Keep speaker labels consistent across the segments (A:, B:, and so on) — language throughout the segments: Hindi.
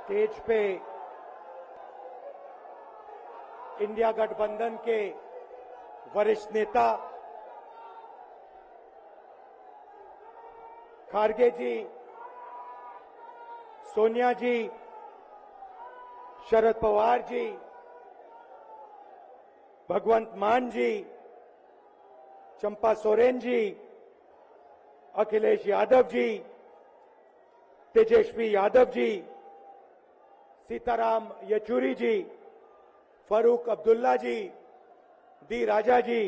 A: स्टेज पे इंडिया गठबंधन के वरिष्ठ नेता खारगे जी, सोनिया जी, शरद पवार जी, भगवंत मान जी, चंपा सोरेन जी, अखिलेश यादव जी, तेजस्वी यादव जी, सीताराम येचुरी जी, फारूक अब्दुल्ला जी, डी राजा जी,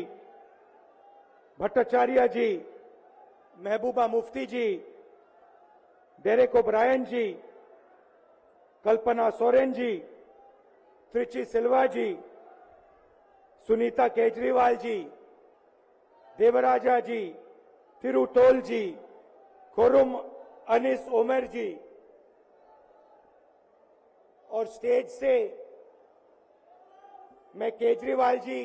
A: भट्टाचार्य जी, महबूबा मुफ्ती जी, डेरेक ओब्रायन जी, कल्पना सोरेन जी, त्रिची सिल्वा जी, सुनीता केजरीवाल जी, देवराजा जी, तिरुतोल जी, खुरुम अनिस उमर जी, और स्टेज से मैं केजरीवाल जी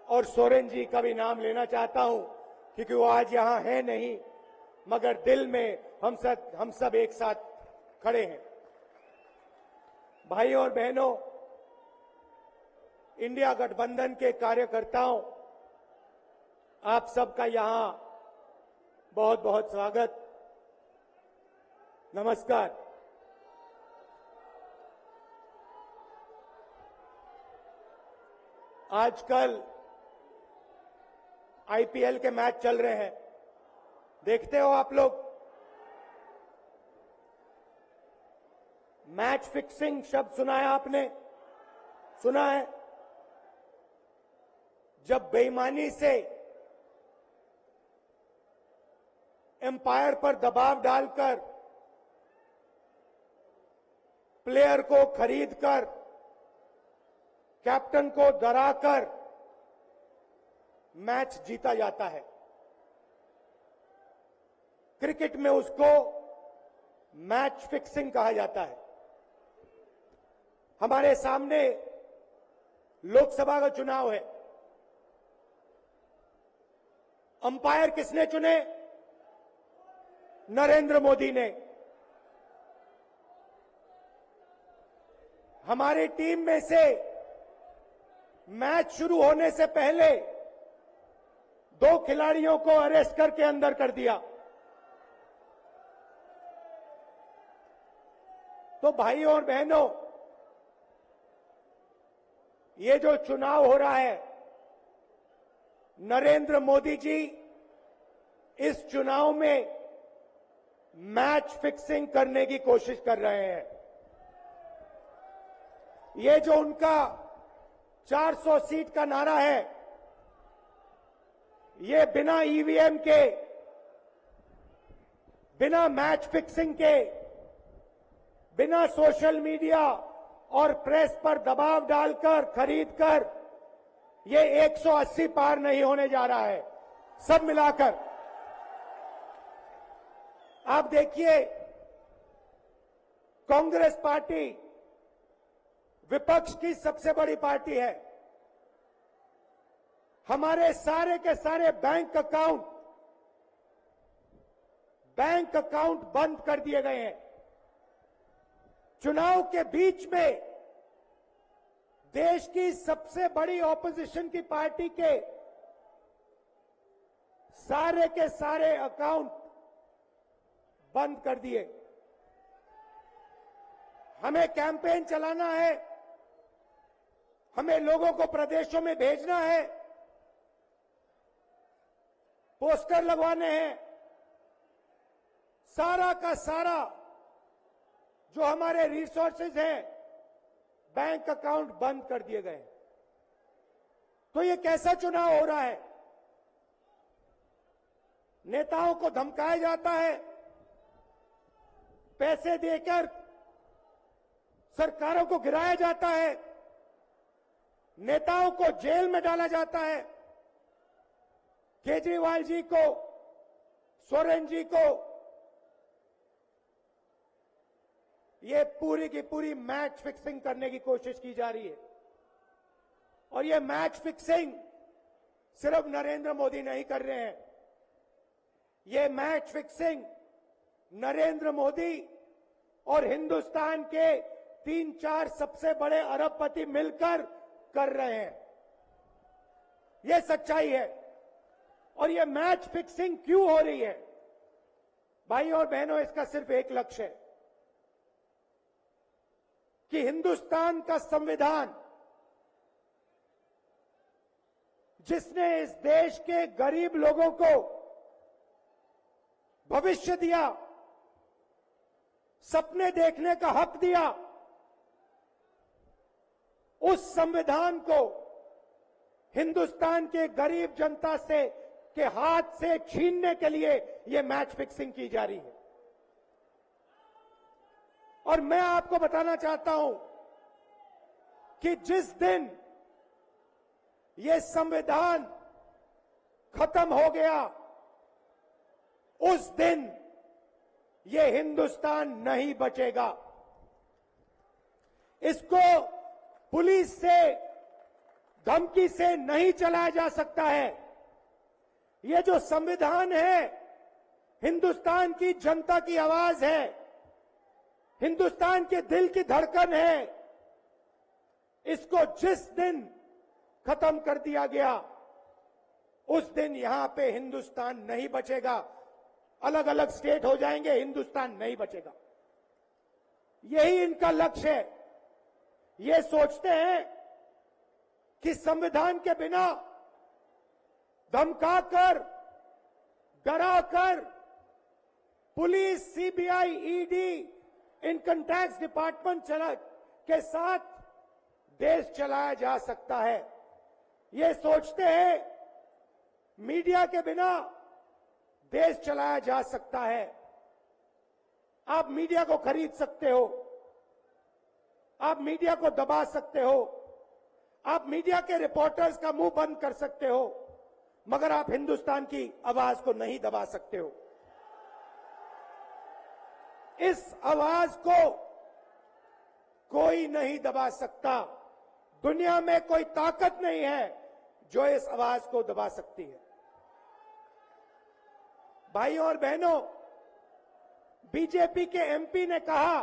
A: और सोरेन जी का भी नाम लेना चाहता हूं, क्योंकि वो आज यहां है नहीं, मगर दिल में हम सब एक साथ खड़े हैं। भाई और बहनों, इंडिया गठबंधन के कार्यकर्ताओं, आप सबका यहां बहुत बहुत स्वागत, नमस्कार। आजकल आईपीएल के मैच चल रहे हैं, देखते हो आप लोग। मैच फिक्सिंग शब्द सुना है आपने? सुना है? जब बेईमानी से एम्पायर पर दबाव डालकर प्लेयर को खरीदकर कैप्टन को डराकर मैच जीता जाता है। क्रिकेट में उसको मैच फिक्सिंग कहा जाता है। हमारे सामने लोकसभा का चुनाव है। अंपायर किसने चुने? नरेंद्र मोदी ने। हमारी टीम में से मैच शुरू होने से पहले 2 खिलाड़ियों को अरेस्ट करके अंदर कर दिया। तो भाइयों और बहनों, ये जो चुनाव हो रहा है, नरेंद्र मोदी जी इस चुनाव में मैच फिक्सिंग करने की कोशिश कर रहे हैं। ये जो उनका 400 सीट का नारा है, ये बिना ईवीएम के, बिना मैच फिक्सिंग के, बिना सोशल मीडिया और प्रेस पर दबाव डालकर खरीदकर, ये 180 पार नहीं होने जा रहा है। सब मिलाकर आप देखिए, कांग्रेस पार्टी विपक्ष की सबसे बड़ी पार्टी है। हमारे सारे के सारे बैंक अकाउंट बंद कर दिए गए हैं। चुनाव के बीच में देश की सबसे बड़ी ऑपोजिशन की पार्टी के सारे अकाउंट बंद कर दिए। हमें कैंपेन चलाना है, हमें लोगों को प्रदेशों में भेजना है, पोस्टर लगवाने हैं। सारा का सारा जो हमारे रिसोर्सेज हैं, बैंक अकाउंट बंद कर दिए गए। तो ये कैसा चुनाव हो रहा है? नेताओं को धमकाया जाता है, पैसे देकर सरकारों को गिराया जाता है, नेताओं को जेल में डाला जाता है। केजरीवाल जी को, सोरेन जी को ये पूरी की पूरी मैच फिक्सिंग करने की कोशिश की जा रही है। और ये मैच फिक्सिंग सिर्फ नरेंद्र मोदी नहीं कर रहे हैं। ये मैच फिक्सिंग नरेंद्र मोदी और हिंदुस्तान के 3-4 सबसे बड़े अरबपति मिलकर कर रहे हैं। यह सच्चाई है। और यह मैच फिक्सिंग क्यों हो रही है? भाई और बहनों, इसका सिर्फ एक लक्ष्य है कि हिंदुस्तान का संविधान, जिसने इस देश के गरीब लोगों को भविष्य दिया, सपने देखने का हक दिया, उस संविधान को हिंदुस्तान के गरीब जनता से के हाथ से छीनने के लिए यह मैच फिक्सिंग की जा रही है। और मैं आपको बताना चाहता हूं कि जिस दिन यह संविधान खत्म हो गया, उस दिन यह हिंदुस्तान नहीं बचेगा। इसको पुलिस से, धमकी से नहीं चलाया जा सकता है। यह जो संविधान है, हिंदुस्तान की जनता की आवाज है, हिंदुस्तान के दिल की धड़कन है। इसको जिस दिन खत्म कर दिया गया, उस दिन यहां पे हिंदुस्तान नहीं बचेगा। अलग अलग स्टेट हो जाएंगे, हिंदुस्तान नहीं बचेगा। यही इनका लक्ष्य है। ये सोचते हैं कि संविधान के बिना धमकाकर, डराकर police, CBI, ED, income tax department के साथ देश चलाया जा सकता है। ये सोचते हैं मीडिया के बिना देश चलाया जा सकता है। आप मीडिया को खरीद सकते हो, आप मीडिया को दबा सकते हो, आप मीडिया के रिपोर्टर्स का मुंह बंद कर सकते हो, मगर आप हिंदुस्तान की आवाज को नहीं दबा सकते हो। इस आवाज को कोई नहीं दबा सकता। दुनिया में कोई ताकत नहीं है जो इस आवाज को दबा सकती है। भाइयों और बहनों, बीजेपी के एमपी ने कहा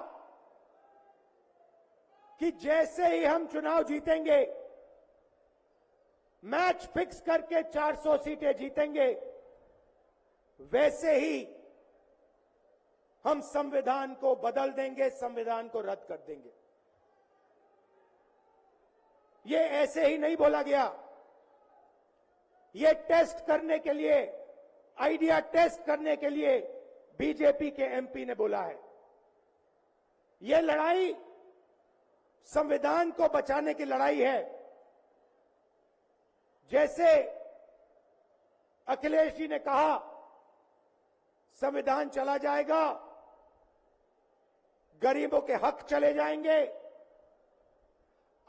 A: कि जैसे ही हम चुनाव जीतेंगे, मैच फिक्स करके 400 सीटें जीतेंगे, वैसे ही हम संविधान को बदल देंगे, संविधान को रद्द कर देंगे। ये ऐसे ही नहीं बोला गया। ये टेस्ट करने के लिए, आइडिया टेस्ट करने के लिए बीजेपी के एमपी ने बोला है। ये लड़ाई संविधान को बचाने की लड़ाई है। जैसे अखिलेश जी ने कहा, संविधान चला जाएगा, गरीबों के हक चले जाएंगे,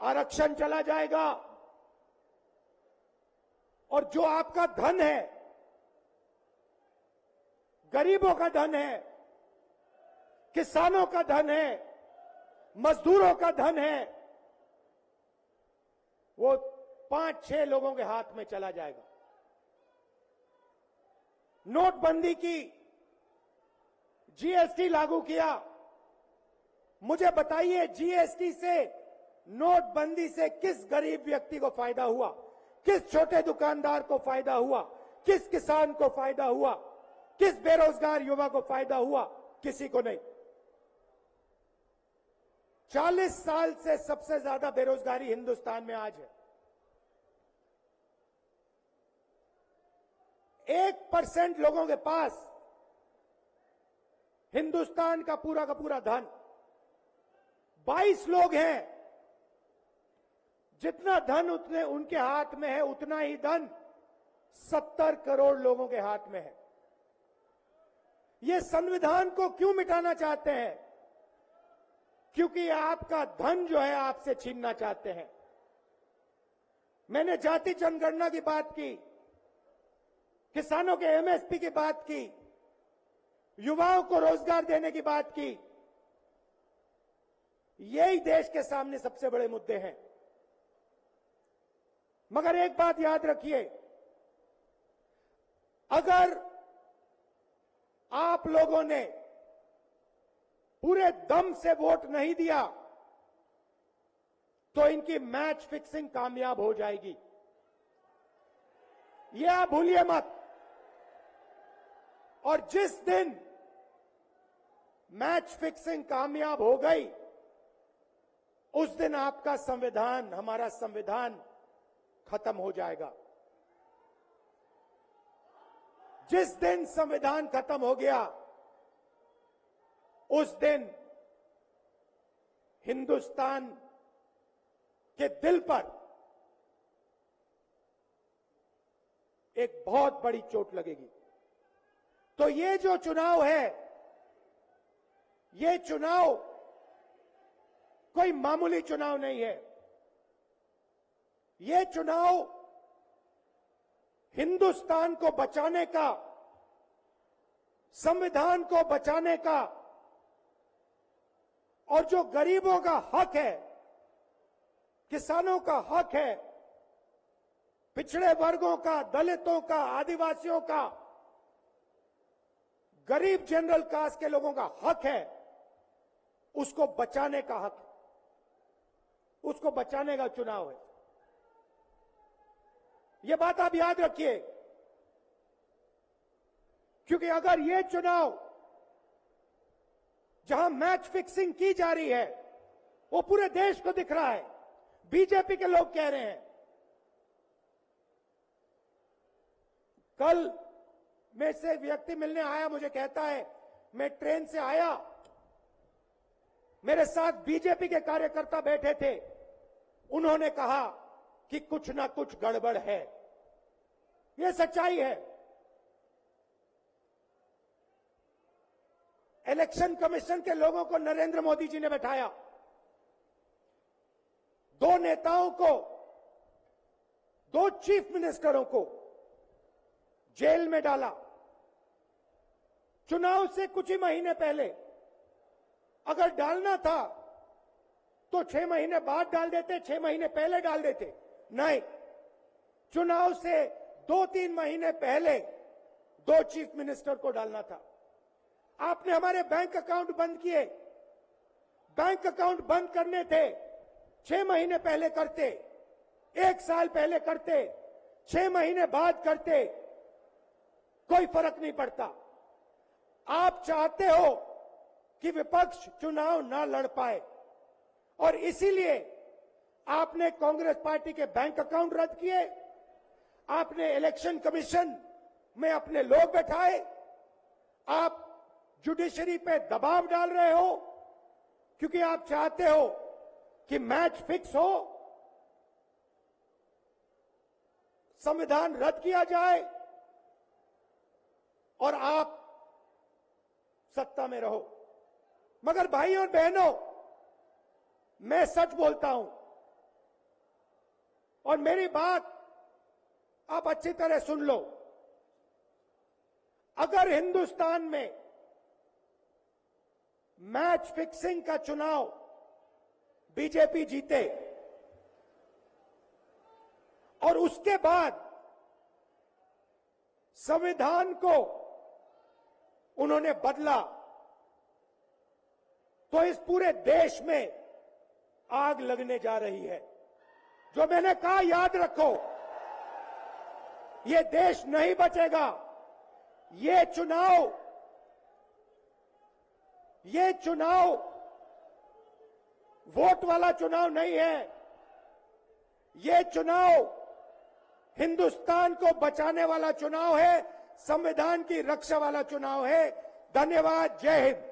A: आरक्षण चला जाएगा, और जो आपका धन है, गरीबों का धन है, किसानों का धन है, मजदूरों का धन है, वो 5-6 लोगों के हाथ में चला जाएगा। नोटबंदी की, जीएसटी लागू किया। मुझे बताइए, जीएसटी से, नोटबंदी से किस गरीब व्यक्ति को फायदा हुआ? किस छोटे दुकानदार को फायदा हुआ? किस किसान को फायदा हुआ? किस बेरोजगार युवा को फायदा हुआ? किसी को नहीं। 40 साल से सबसे ज्यादा बेरोजगारी हिंदुस्तान में आज है। 1% लोगों के पास हिंदुस्तान का पूरा धन, 22 लोग हैं। जितना धन उतने उनके हाथ में है, उतना ही धन 70 करोड़ लोगों के हाथ में है। ये संविधान को क्यों मिटाना चाहते हैं? क्योंकि आपका धन जो है आपसे छीनना चाहते हैं। मैंने जाति जनगणना की बात की, किसानों के एमएसपी की बात की, युवाओं को रोजगार देने की बात की। यही देश के सामने सबसे बड़े मुद्दे हैं। मगर एक बात याद रखिए, अगर आप लोगों ने पूरे दम से वोट नहीं दिया तो इनकी मैच फिक्सिंग कामयाब हो जाएगी। ये आप भूलिए मत। और जिस दिन मैच फिक्सिंग कामयाब हो गई, उस दिन आपका संविधान, हमारा संविधान खत्म हो जाएगा। जिस दिन संविधान खत्म हो गया, उस दिन हिंदुस्तान के दिल पर एक बहुत बड़ी चोट लगेगी। तो ये जो चुनाव है, ये चुनाव कोई मामूली चुनाव नहीं है। ये चुनाव हिंदुस्तान को बचाने का, संविधान को बचाने का, और जो गरीबों का हक है, किसानों का हक है, पिछड़े वर्गों का, दलितों का, आदिवासियों का, गरीब जनरल कास्ट के लोगों का हक है, उसको बचाने का हक, उसको बचाने का चुनाव है। यह बात आप याद रखिए, क्योंकि अगर यह चुनाव जहां मैच फिक्सिंग की जा रही है, वो पूरे देश को दिख रहा है, बीजेपी के लोग कह रहे हैं। कल में से व्यक्ति मिलने आया, मुझे कहता है मैं ट्रेन से आया, मेरे साथ बीजेपी के कार्यकर्ता बैठे थे, उन्होंने कहा कि कुछ ना कुछ गड़बड़ है। यह सच्चाई है। इलेक्शन कमीशन के लोगों को नरेंद्र मोदी जी ने बैठाया, दो नेताओं को, दो चीफ मिनिस्टरों को जेल में डाला। चुनाव से कुछ ही महीने पहले अगर डालना था तो 6 महीने बाद डाल देते, 6 महीने पहले डाल देते। नहीं, चुनाव से 2-3 महीने पहले 2 चीफ मिनिस्टर को डालना था। आपने हमारे बैंक अकाउंट बंद किए। बैंक अकाउंट बंद करने थे, 6 महीने पहले करते, 1 साल पहले करते, 6 महीने बाद करते, कोई फर्क नहीं पड़ता। आप चाहते हो कि विपक्ष चुनाव ना लड़ पाए, और इसीलिए आपने कांग्रेस पार्टी के बैंक अकाउंट रद्द किए, आपने इलेक्शन कमीशन में अपने लोग बैठाए, आप जुडिशरी पे दबाव डाल रहे हो, क्योंकि आप चाहते हो कि मैच फिक्स हो, संविधान रद्द किया जाए और आप सत्ता में रहो। मगर भाई और बहनों, मैं सच बोलता हूं, और मेरी बात आप अच्छी तरह सुन लो। अगर हिंदुस्तान में मैच फिक्सिंग का चुनाव बीजेपी जीते और उसके बाद संविधान को उन्होंने बदला, तो इस पूरे देश में आग लगने जा रही है। जो मैंने कहा याद रखो, ये देश नहीं बचेगा। ये चुनाव वोट वाला चुनाव नहीं है। ये चुनाव हिंदुस्तान को बचाने वाला चुनाव है, संविधान की रक्षा वाला चुनाव है। धन्यवाद। जय हिंद।